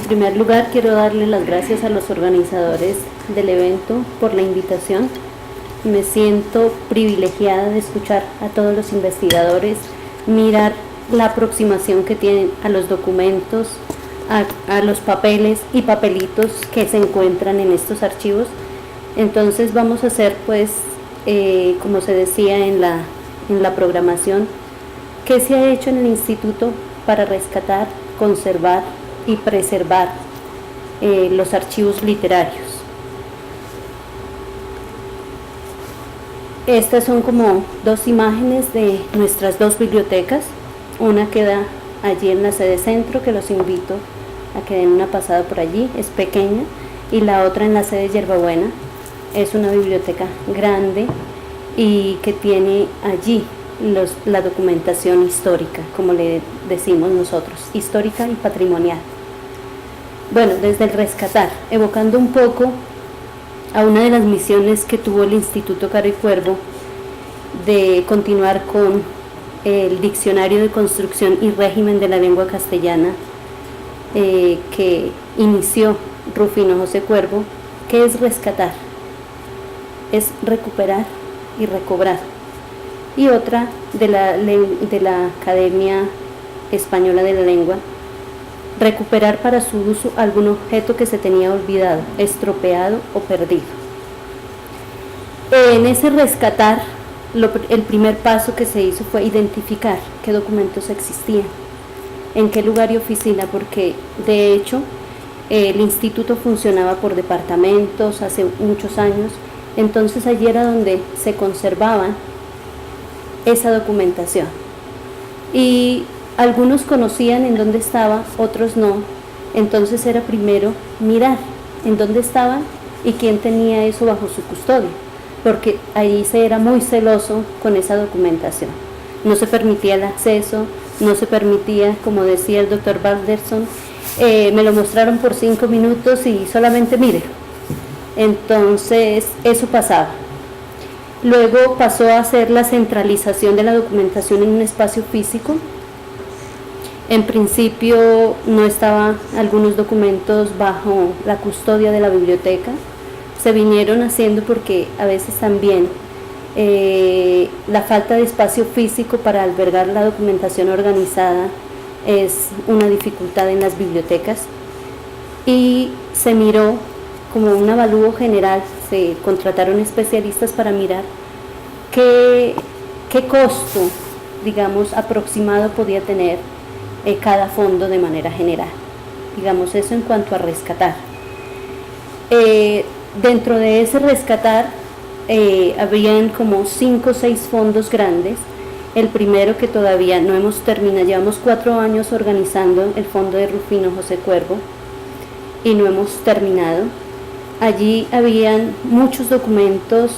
primer lugar, quiero darle las gracias a los organizadores del evento por la invitación. Me siento privilegiada de escuchar a todos los investigadores, mirar la aproximación que tienen a los documentos, a los papeles y papelitos que se encuentran en estos archivos. Entonces vamos a hacer, pues, como se decía en la programación, qué se ha hecho en el instituto para rescatar, conservar y preservar los archivos literarios. Estas son como dos imágenes de nuestras dos bibliotecas. Una queda allí en la sede centro, que los invito a que den una pasada por allí, es pequeña, y la otra en la sede Yerbabuena. Es una biblioteca grande y que tiene allí la documentación histórica, como le decimos nosotros, histórica y patrimonial. Bueno, desde el rescatar, evocando un poco a una de las misiones que tuvo el Instituto Caro y Cuervo de continuar con el Diccionario de Construcción y Régimen de la Lengua Castellana que inició Rufino José Cuervo. ¿Qué es rescatar? Es recuperar y recobrar. Y otra de la Academia Española de la Lengua, recuperar para su uso algún objeto que se tenía olvidado, estropeado o perdido. En ese rescatar, el primer paso que se hizo fue identificar qué documentos existían, en qué lugar y oficina, porque de hecho el instituto funcionaba por departamentos hace muchos años. Entonces allí era donde se conservaba esa documentación, y algunos conocían en dónde estaba, otros no. Entonces era primero mirar en dónde estaban y quién tenía eso bajo su custodia, porque ahí se era muy celoso con esa documentación. No se permitía el acceso, no se permitía, como decía el doctor Balderson, me lo mostraron por 5 minutos y solamente mire. Entonces eso pasaba. Luego pasó a ser la centralización de la documentación en un espacio físico. En principio no estaban algunos documentos bajo la custodia de la biblioteca. Se vinieron haciendo porque a veces también la falta de espacio físico para albergar la documentación organizada es una dificultad en las bibliotecas, y se miró como un avalúo general, se contrataron especialistas para mirar qué costo, digamos, aproximado podía tener cada fondo de manera general. Digamos, eso en cuanto a rescatar. Dentro de ese rescatar habían como 5 o 6 fondos grandes. El primero, que todavía no hemos terminado, llevamos 4 años organizando el fondo de Rufino José Cuervo y no hemos terminado. Allí habían muchos documentos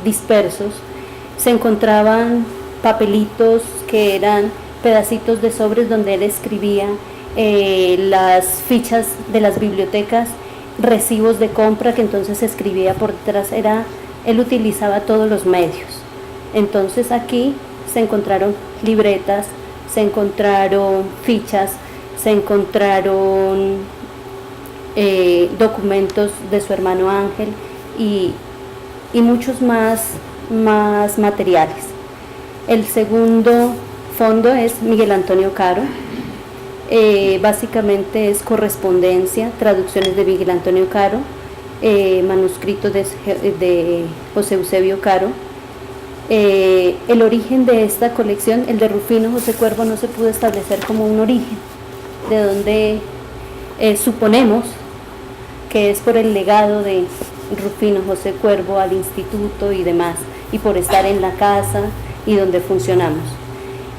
dispersos. Se encontraban papelitos que eran pedacitos de sobres donde él escribía las fichas de las bibliotecas, recibos de compra que entonces escribía por detrás. Él utilizaba todos los medios. Entonces aquí se encontraron libretas, se encontraron fichas, se encontraron documentos de su hermano Ángel y muchos más materiales. El segundo fondo es Miguel Antonio Caro. Básicamente es correspondencia, traducciones de Miguel Antonio Caro, manuscritos de José Eusebio Caro. El origen de esta colección, el de Rufino José Cuervo, no se pudo establecer como un origen, de donde suponemos que es por el legado de Rufino José Cuervo al instituto y demás, y por estar en la casa y donde funcionamos.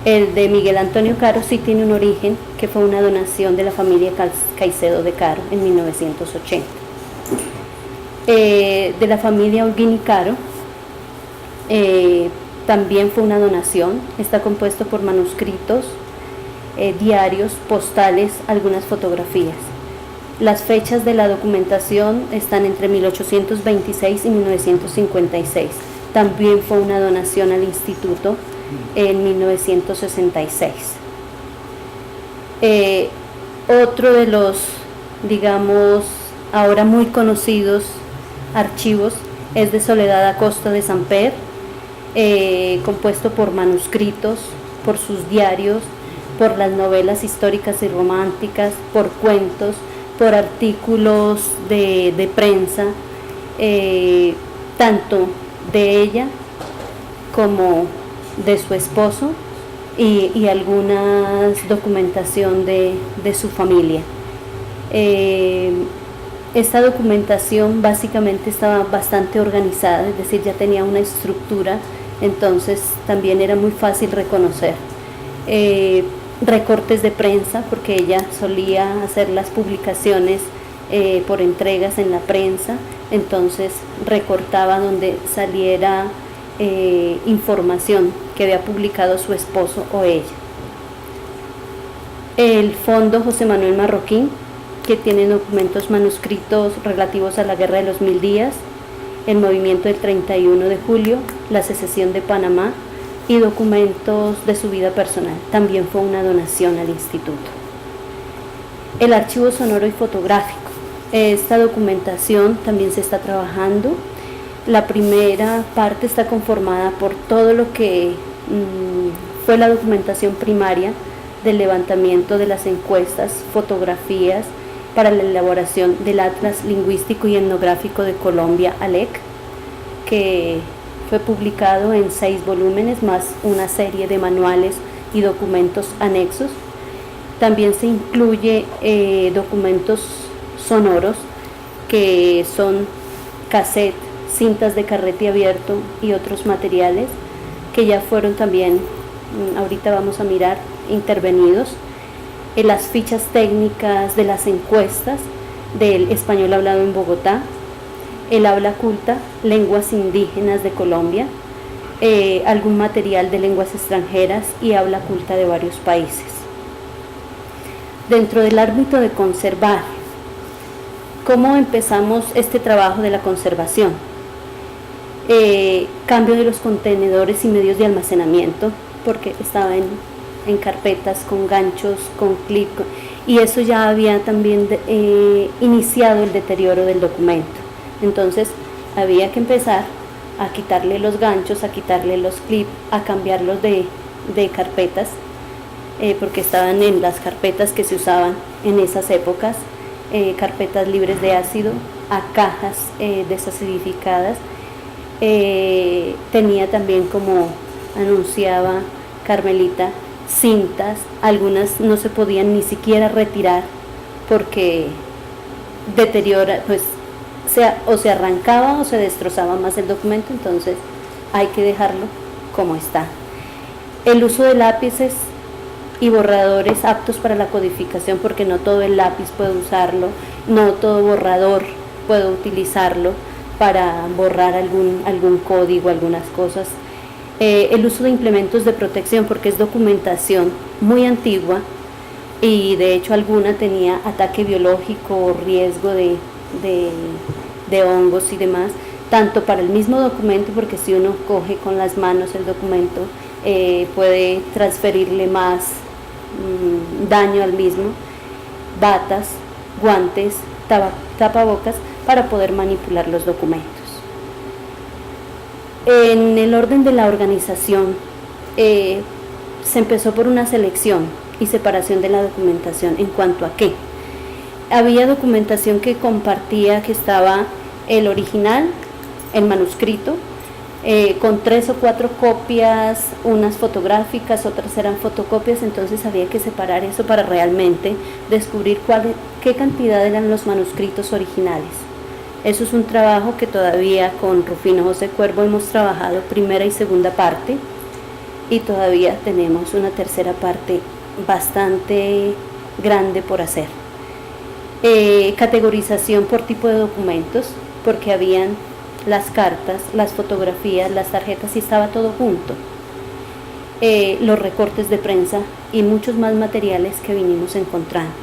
El de Miguel Antonio Caro sí tiene un origen, que fue una donación de la familia Caicedo de Caro en 1980. De la familia Holguín y Caro también fue una donación. Está compuesto por manuscritos, diarios, postales, algunas fotografías. Las fechas de la documentación están entre 1826 y 1956. También fue una donación al instituto en 1966. Otro de los, digamos, ahora muy conocidos archivos es de Soledad Acosta de Samper, compuesto por manuscritos, por sus diarios, por las novelas históricas y románticas, por cuentos, por artículos de prensa, tanto de ella como de su esposo y alguna documentación de su familia. Esta documentación básicamente estaba bastante organizada, es decir, ya tenía una estructura, entonces también era muy fácil reconocer. Recortes de prensa, porque ella solía hacer las publicaciones por entregas en la prensa, entonces recortaba donde saliera información que había publicado su esposo o ella. El Fondo José Manuel Marroquín, que tiene documentos manuscritos relativos a la Guerra de los 1000 días, el movimiento del 31 de julio, la secesión de Panamá y documentos de su vida personal. También fue una donación al instituto. El archivo sonoro y fotográfico. Esta documentación también se está trabajando. La primera parte está conformada por todo lo que fue la documentación primaria del levantamiento de las encuestas, fotografías para la elaboración del Atlas Lingüístico y Etnográfico de Colombia, ALEC, que fue publicado en 6 volúmenes más una serie de manuales y documentos anexos. También se incluye documentos sonoros que son cassette, cintas de carrete abierto y otros materiales que ya fueron también, ahorita vamos a mirar, intervenidos. En las fichas técnicas de las encuestas del español hablado en Bogotá, el habla culta, lenguas indígenas de Colombia, algún material de lenguas extranjeras y habla culta de varios países. Dentro del ámbito de conservar, ¿cómo empezamos este trabajo de la conservación? Cambio de los contenedores y medios de almacenamiento, porque estaba en carpetas con ganchos, con clip, y eso ya había también iniciado el deterioro del documento. Entonces había que empezar a quitarle los ganchos, a quitarle los clips, a cambiarlos de carpetas, porque estaban en las carpetas que se usaban en esas épocas, carpetas libres de ácido, a cajas desacidificadas. Tenía también, como anunciaba Carmelita, cintas, algunas no se podían ni siquiera retirar porque deteriora, pues o se arrancaba o se destrozaba más el documento, entonces hay que dejarlo como está. El uso de lápices y borradores aptos para la codificación, porque no todo el lápiz puede usarlo, no todo borrador puede utilizarlo para borrar algún código, algunas cosas. El uso de implementos de protección, porque es documentación muy antigua y de hecho alguna tenía ataque biológico o riesgo de hongos y demás, tanto para el mismo documento, porque si uno coge con las manos el documento puede transferirle más daño al mismo, batas, guantes, tapabocas para poder manipular los documentos. En el orden de la organización se empezó por una selección y separación de la documentación. ¿En cuanto a qué? Había documentación que compartía, que estaba el original, el manuscrito, con 3 o 4 copias, unas fotográficas, otras eran fotocopias, entonces había que separar eso para realmente descubrir qué cantidad eran los manuscritos originales. Eso es un trabajo que todavía con Rufino José Cuervo hemos trabajado primera y segunda parte, y todavía tenemos una tercera parte bastante grande por hacer. Categorización por tipo de documentos, porque habían las cartas, las fotografías, las tarjetas y estaba todo junto. Los recortes de prensa y muchos más materiales que vinimos encontrando.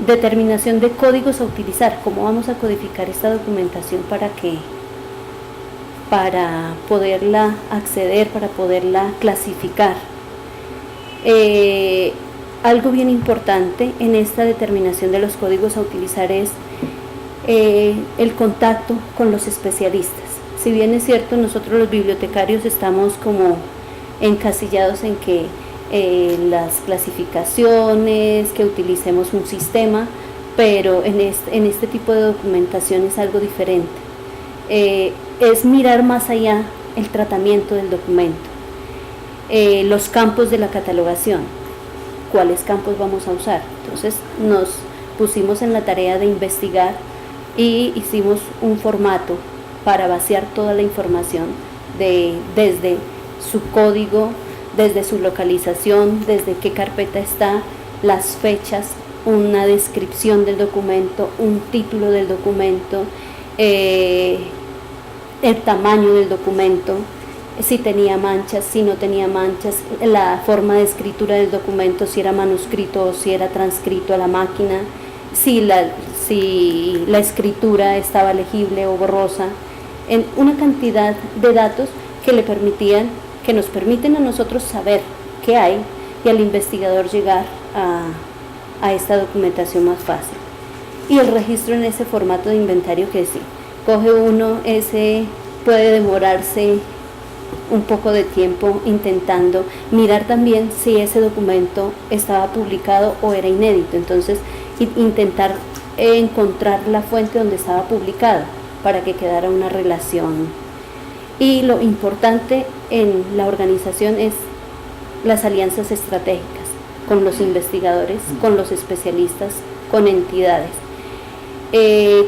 Determinación de códigos a utilizar, cómo vamos a codificar esta documentación para poderla acceder, para poderla clasificar. algo bien importante en esta determinación de los códigos a utilizar es el contacto con los especialistas. Si bien es cierto, nosotros los bibliotecarios estamos como encasillados en que las clasificaciones, que utilicemos un sistema, pero en este tipo de documentación es algo diferente. Es mirar más allá el tratamiento del documento, los campos de la catalogación, cuáles campos vamos a usar. Entonces nos pusimos en la tarea de investigar y hicimos un formato para vaciar toda la información desde su código, desde su localización, desde qué carpeta está, las fechas, una descripción del documento, un título del documento, el tamaño del documento, si tenía manchas, si no tenía manchas, la forma de escritura del documento, si era manuscrito o si era transcrito a la máquina, si la escritura estaba legible o borrosa, en una cantidad de datos que nos permiten a nosotros saber qué hay y al investigador llegar a esta documentación más fácil. Y el registro en ese formato de inventario que sí, coge uno, ese puede demorarse un poco de tiempo intentando mirar también si ese documento estaba publicado o era inédito, entonces intentar encontrar la fuente donde estaba publicado para que quedara una relación. Y lo importante en la organización es las alianzas estratégicas con los investigadores, con los especialistas, con entidades.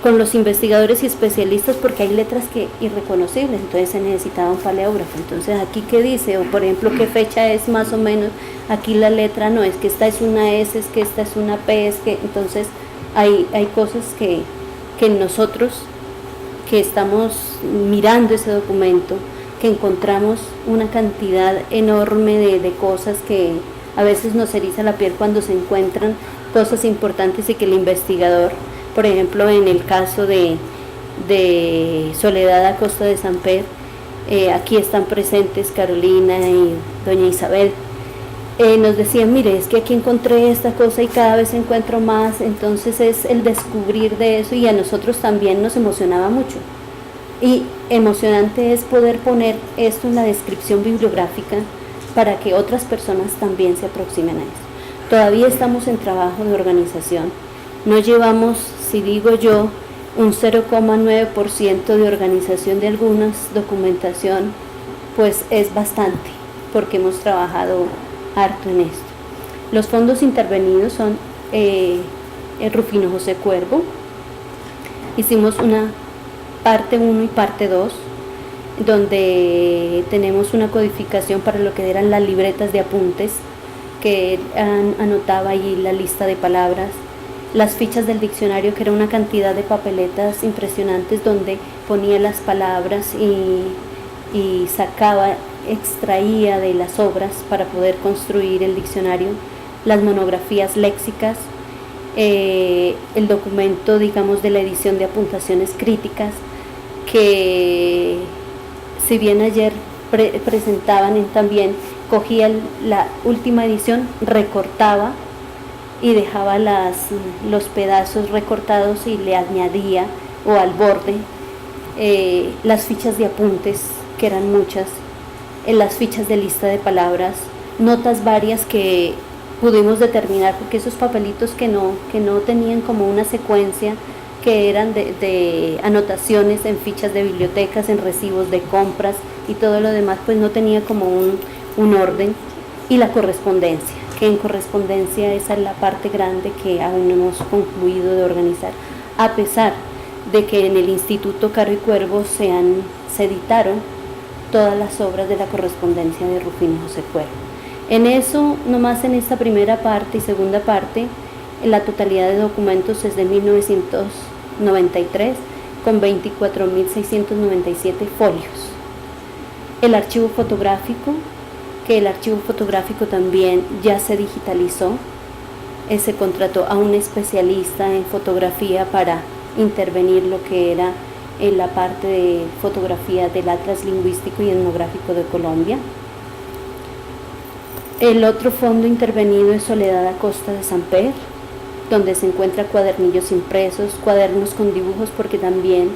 Con los investigadores y especialistas porque hay letras irreconocibles, entonces se necesitaba un paleógrafo. Entonces aquí qué dice, o por ejemplo qué fecha es más o menos, aquí la letra no, es que esta es una S, es que esta es una P, es que entonces hay cosas que nosotros que estamos mirando ese documento, que encontramos una cantidad enorme de cosas que a veces nos eriza la piel cuando se encuentran cosas importantes y que el investigador, por ejemplo, en el caso de Soledad Acosta de Samper, aquí están presentes Carolina y doña Isabel, nos decían, mire, es que aquí encontré esta cosa y cada vez encuentro más, entonces es el descubrir de eso y a nosotros también nos emocionaba mucho. Y emocionante es poder poner esto en la descripción bibliográfica para que otras personas también se aproximen a eso. Todavía estamos en trabajo de organización, no llevamos, si digo yo, un 0,9% de organización de algunas documentación, pues es bastante, porque hemos trabajado harto en esto. Los fondos intervenidos son el Rufino José Cuervo. Hicimos una parte 1 y parte 2, donde tenemos una codificación para lo que eran las libretas de apuntes, que anotaba allí la lista de palabras, las fichas del diccionario, que era una cantidad de papeletas impresionantes donde ponía las palabras y extraía de las obras para poder construir el diccionario, las monografías léxicas, el documento, digamos, de la edición de apuntaciones críticas, que si bien ayer presentaban también, cogía la última edición, recortaba y dejaba los pedazos recortados y le añadía o al borde las fichas de apuntes, que eran muchas, las fichas de lista de palabras, notas varias que pudimos determinar, porque esos papelitos que no tenían como una secuencia, que eran de anotaciones en fichas de bibliotecas, en recibos de compras y todo lo demás, pues no tenía como un orden. Y la correspondencia, que en correspondencia esa es la parte grande que aún no hemos concluido de organizar, a pesar de que en el Instituto Carro y Cuervo se editaron todas las obras de la correspondencia de Rufino José Cuervo. En eso, nomás en esta primera parte y segunda parte, la totalidad de documentos es de 1993, con 24.697 folios. El archivo fotográfico, que el archivo fotográfico también ya se digitalizó, se contrató a un especialista en fotografía para intervenir lo que era en la parte de fotografía del Atlas Lingüístico y Etnográfico de Colombia. El otro fondo intervenido es Soledad Acosta de Samper, donde se encuentra cuadernillos impresos, cuadernos con dibujos, porque también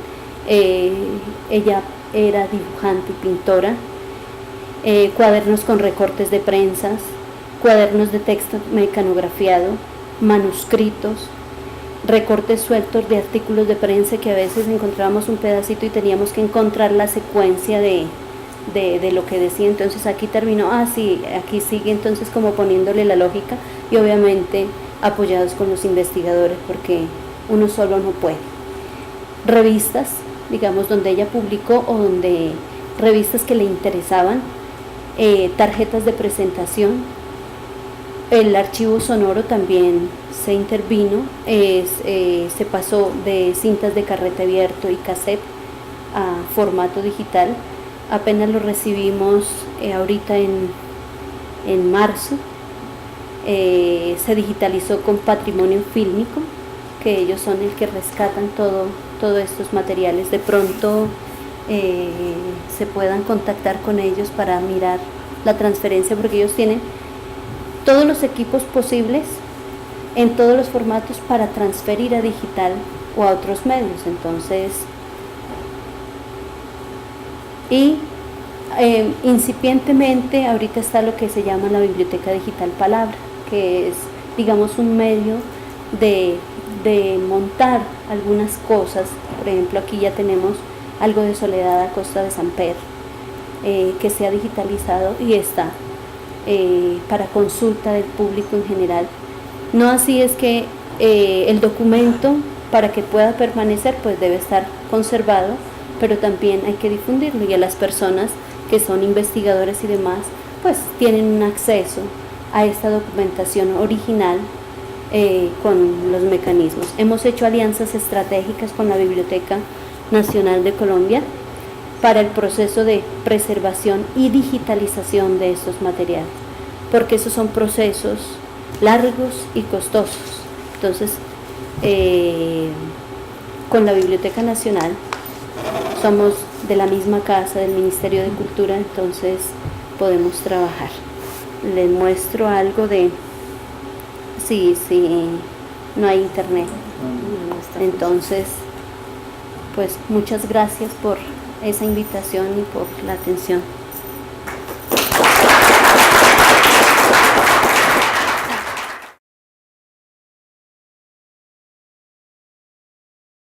ella era dibujante y pintora, cuadernos con recortes de prensas, cuadernos de texto mecanografiado, manuscritos, recortes sueltos de artículos de prensa, que a veces encontrábamos un pedacito y teníamos que encontrar la secuencia de lo que decía. Entonces aquí terminó, sí, aquí sigue, entonces como poniéndole la lógica, y obviamente apoyados con los investigadores, porque uno solo no puede. Revistas, digamos, donde ella publicó, o donde revistas que le interesaban, tarjetas de presentación. El archivo sonoro también se intervino, se pasó de cintas de carrete abierto y cassette a formato digital. Apenas lo recibimos ahorita en marzo. Se digitalizó con Patrimonio Fílmico, que ellos son el que rescatan todos estos materiales. De pronto se puedan contactar con ellos para mirar la transferencia, porque ellos tienen todos los equipos posibles en todos los formatos para transferir a digital o a otros medios. Entonces, incipientemente ahorita está lo que se llama la Biblioteca Digital Palabra, que es, digamos, un medio de montar algunas cosas. Por ejemplo, aquí ya tenemos algo de Soledad Acosta de Samper, que se ha digitalizado y está para consulta del público en general. No así es que el documento, para que pueda permanecer, pues debe estar conservado, pero también hay que difundirlo, y a las personas que son investigadores y demás, pues tienen un acceso a esta documentación original con los mecanismos. Hemos hecho alianzas estratégicas con la Biblioteca Nacional de Colombia para el proceso de preservación y digitalización de estos materiales, porque esos son procesos largos y costosos. Entonces, con la Biblioteca Nacional somos de la misma casa, del Ministerio de Cultura, entonces podemos trabajar. Les muestro algo de... Sí, no hay internet. Entonces, pues muchas gracias por esa invitación y por la atención.